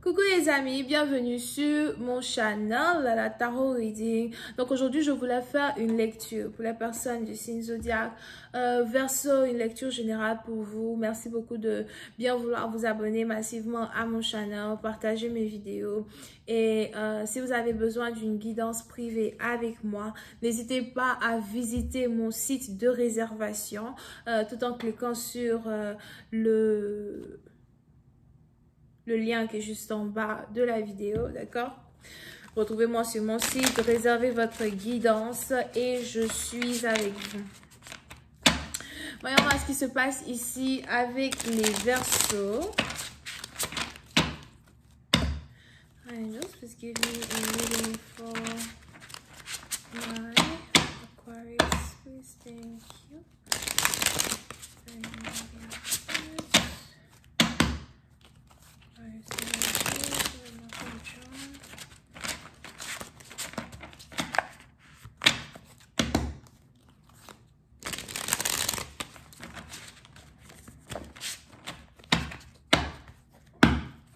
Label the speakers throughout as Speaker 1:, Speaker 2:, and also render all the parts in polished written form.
Speaker 1: Coucou les amis, bienvenue sur mon channel, la Tarot Reading. Donc aujourd'hui, je voulais faire une lecture pour les personnes du signe zodiaque Verseau, une lecture générale pour vous. Merci beaucoup de bien vouloir vous abonner massivement à mon channel, partager mes vidéos. Et si vous avez besoin d'une guidance privée avec moi, n'hésitez pas à visiter mon site de réservation tout en cliquant sur le lien qui est juste en bas de la vidéo, d'accord? Retrouvez-moi sur mon site, réservez votre guidance et je suis avec vous. Voyons voir ce qui se passe ici avec les Verseaux. I just was giving a reading for my Aquarius, please, thank you.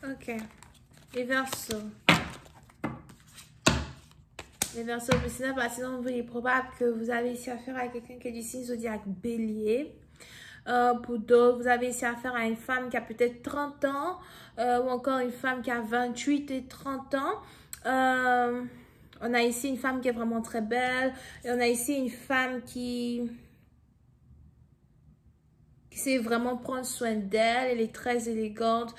Speaker 1: Ok, les Verseaux. Les Verseaux, mais sinon, il est probable que vous avez ici affaire à quelqu'un qui est du signe zodiaque Bélier. Pour d'autres, vous avez ici affaire à une femme qui a peut-être 30 ans ou encore une femme qui a 28 et 30 ans. On a ici une femme qui est vraiment très belle et on a ici une femme qui sait vraiment prendre soin d'elle. Elle est très élégante.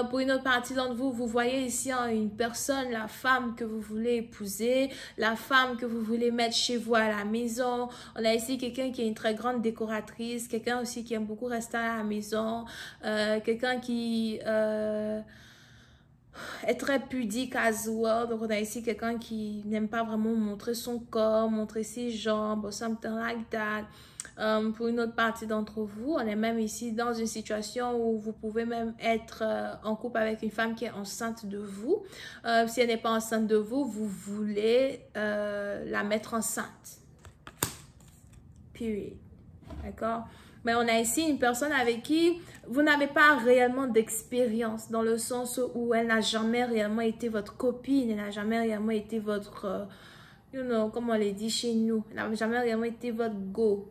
Speaker 1: Pour une autre partie d'entre vous, vous voyez ici une personne, la femme que vous voulez épouser, la femme que vous voulez mettre chez vous à la maison. On a ici quelqu'un qui est une très grande décoratrice, quelqu'un aussi qui aime beaucoup rester à la maison, quelqu'un qui est très pudique as well. Donc on a ici quelqu'un qui n'aime pas vraiment montrer son corps, montrer ses jambes, or something like that. Pour une autre partie d'entre vous, on est même ici dans une situation où vous pouvez même être en couple avec une femme qui est enceinte de vous. Si elle n'est pas enceinte de vous, vous voulez la mettre enceinte. Period. D'accord? Mais on a ici une personne avec qui vous n'avez pas réellement d'expérience, dans le sens où elle n'a jamais réellement été votre copine, elle n'a jamais réellement été votre, you know, comme on les dit chez nous, elle n'a jamais réellement été votre go.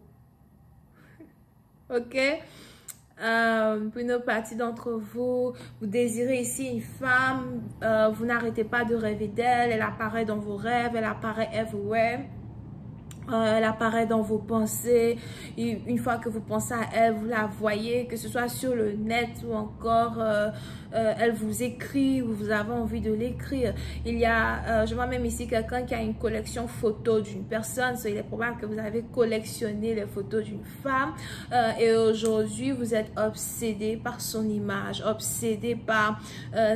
Speaker 1: Ok? Pour une autre partie d'entre vous, vous désirez ici une femme, vous n'arrêtez pas de rêver d'elle, elle apparaît dans vos rêves, elle apparaît everywhere. Elle apparaît dans vos pensées. Et une fois que vous pensez à elle, vous la voyez, que ce soit sur le net ou encore elle vous écrit ou vous avez envie de l'écrire. Il y a, je vois même ici quelqu'un qui a une collection photo d'une personne. Il est probable que vous avez collectionné les photos d'une femme et aujourd'hui vous êtes obsédé par son image, obsédé par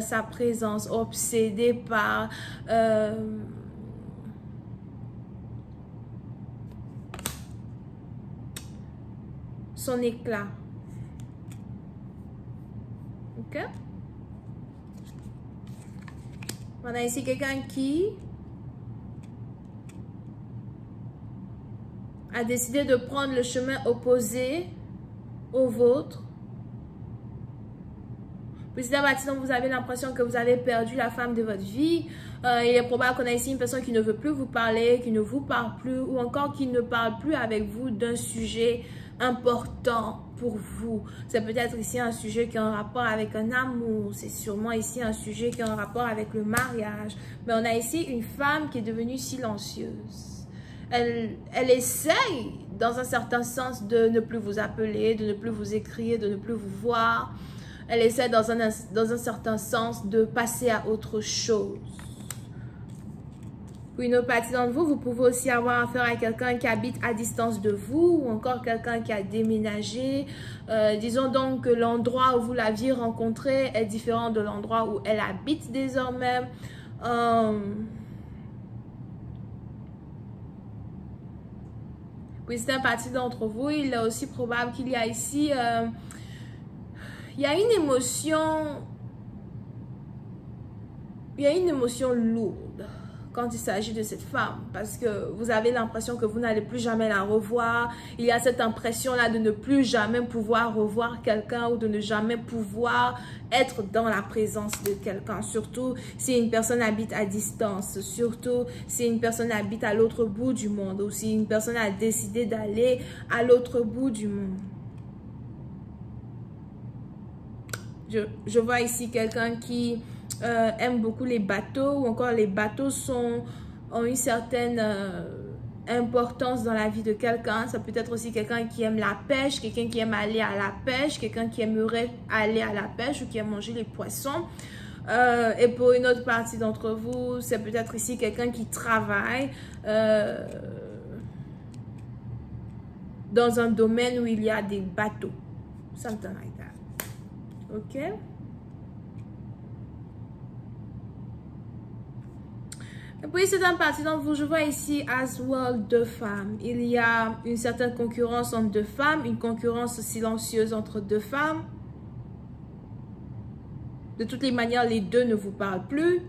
Speaker 1: sa présence, obsédé par son éclat. Ok? On a ici quelqu'un qui a décidé de prendre le chemin opposé au vôtre. Puis donc vous avez l'impression que vous avez perdu la femme de votre vie. Il est probable qu'on a ici une personne qui ne veut plus vous parler, qui ne vous parle plus ou encore qui ne parle plus avec vous d'un sujet important pour vous. C'est peut-être ici un sujet qui a un rapport avec un amour. C'est sûrement ici un sujet qui a un rapport avec le mariage. Mais on a ici une femme qui est devenue silencieuse. Elle essaye dans un certain sens de ne plus vous appeler, de ne plus vous écrire, de ne plus vous voir. Elle essaie dans un certain sens de passer à autre chose. Pour une autre partie d'entre vous, vous pouvez aussi avoir affaire à quelqu'un qui habite à distance de vous ou encore quelqu'un qui a déménagé. Disons donc que l'endroit où vous l'aviez rencontré est différent de l'endroit où elle habite désormais. Pour une partie d'entre vous, il est aussi probable qu'il y a ici... il y a une émotion lourde quand il s'agit de cette femme, parce que vous avez l'impression que vous n'allez plus jamais la revoir. Il y a cette impression-là de ne plus jamais pouvoir revoir quelqu'un ou de ne jamais pouvoir être dans la présence de quelqu'un, surtout si une personne habite à distance, surtout si une personne habite à l'autre bout du monde ou si une personne a décidé d'aller à l'autre bout du monde. Je vois ici quelqu'un qui aime beaucoup les bateaux ou encore les bateaux ont une certaine importance dans la vie de quelqu'un. Ça peut être aussi quelqu'un qui aime la pêche, quelqu'un qui aime aller à la pêche, quelqu'un qui aimerait aller à la pêche ou qui aime manger les poissons. Et pour une autre partie d'entre vous, c'est peut-être ici quelqu'un qui travaille dans un domaine où il y a des bateaux. Something like that. Ok? Et puis, c'est un parti d'entre vous, je vois ici as well 2 femmes. Il y a une certaine concurrence entre 2 femmes, une concurrence silencieuse entre 2 femmes. De toutes les manières, les deux ne vous parlent plus.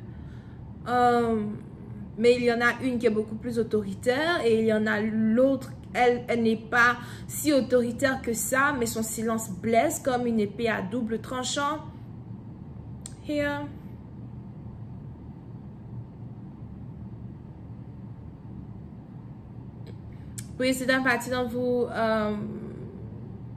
Speaker 1: Mais il y en a une qui est beaucoup plus autoritaire et il y en a l'autre, elle n'est pas si autoritaire que ça, mais son silence blesse comme une épée à double tranchant. Here. Oui, c'est un parti dans vous.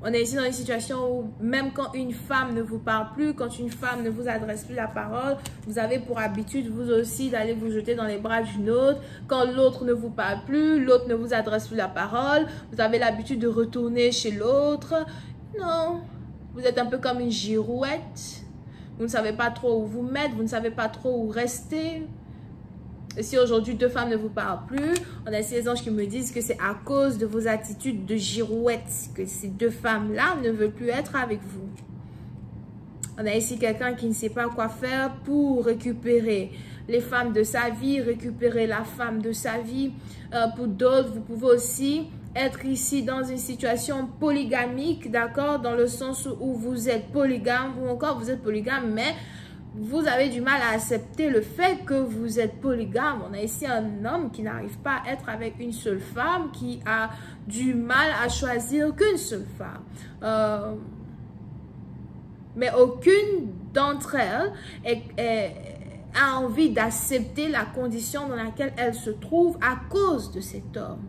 Speaker 1: On est ici dans une situation où même quand une femme ne vous parle plus, quand une femme ne vous adresse plus la parole, vous avez pour habitude vous aussi d'aller vous jeter dans les bras d'une autre. Quand l'autre ne vous parle plus, l'autre ne vous adresse plus la parole, vous avez l'habitude de retourner chez l'autre. Non, vous êtes un peu comme une girouette. Vous ne savez pas trop où vous mettre, vous ne savez pas trop où rester. Et si aujourd'hui 2 femmes ne vous parlent plus, on a ces anges qui me disent que c'est à cause de vos attitudes de girouette que ces 2 femmes-là ne veulent plus être avec vous. On a ici quelqu'un qui ne sait pas quoi faire pour récupérer les femmes de sa vie, récupérer la femme de sa vie. Pour d'autres, vous pouvez aussi être ici dans une situation polygamique, d'accord? Dans le sens où vous êtes polygame ou encore vous êtes polygame, mais vous avez du mal à accepter le fait que vous êtes polygame. On a ici un homme qui n'arrive pas à être avec une seule femme, qui a du mal à choisir qu'une seule femme. Mais aucune d'entre elles a envie d'accepter la condition dans laquelle elle se trouve à cause de cet homme.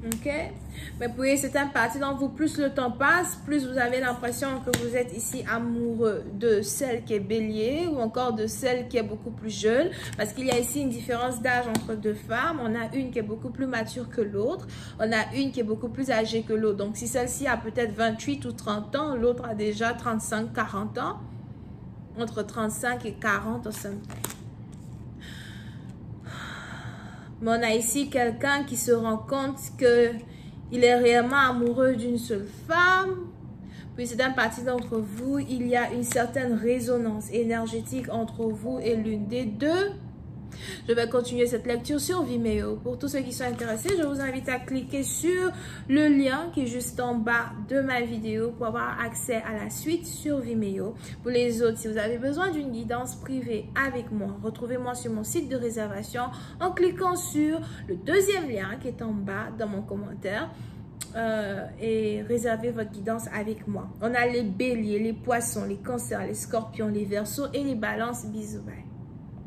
Speaker 1: Ok? Mais puis c'est un parti dont vous, plus le temps passe, plus vous avez l'impression que vous êtes ici amoureux de celle qui est bélier ou encore de celle qui est beaucoup plus jeune. Parce qu'il y a ici une différence d'âge entre 2 femmes. On a une qui est beaucoup plus mature que l'autre. On a une qui est beaucoup plus âgée que l'autre. Donc si celle-ci a peut-être 28 ou 30 ans, l'autre a déjà 35-40 ans. Entre 35 et 40 ou something. Mais on a ici quelqu'un qui se rend compte qu'il est réellement amoureux d'une seule femme. Puis c'est un parti d'entre vous, il y a une certaine résonance énergétique entre vous et l'une des deux. Je vais continuer cette lecture sur Vimeo. Pour tous ceux qui sont intéressés, je vous invite à cliquer sur le lien qui est juste en bas de ma vidéo pour avoir accès à la suite sur Vimeo. Pour les autres, si vous avez besoin d'une guidance privée avec moi, retrouvez-moi sur mon site de réservation en cliquant sur le 2e lien qui est en bas dans mon commentaire. Et réservez votre guidance avec moi. On a les béliers, les poissons, les cancers, les scorpions, les verseaux et les balances. Bisous, bye.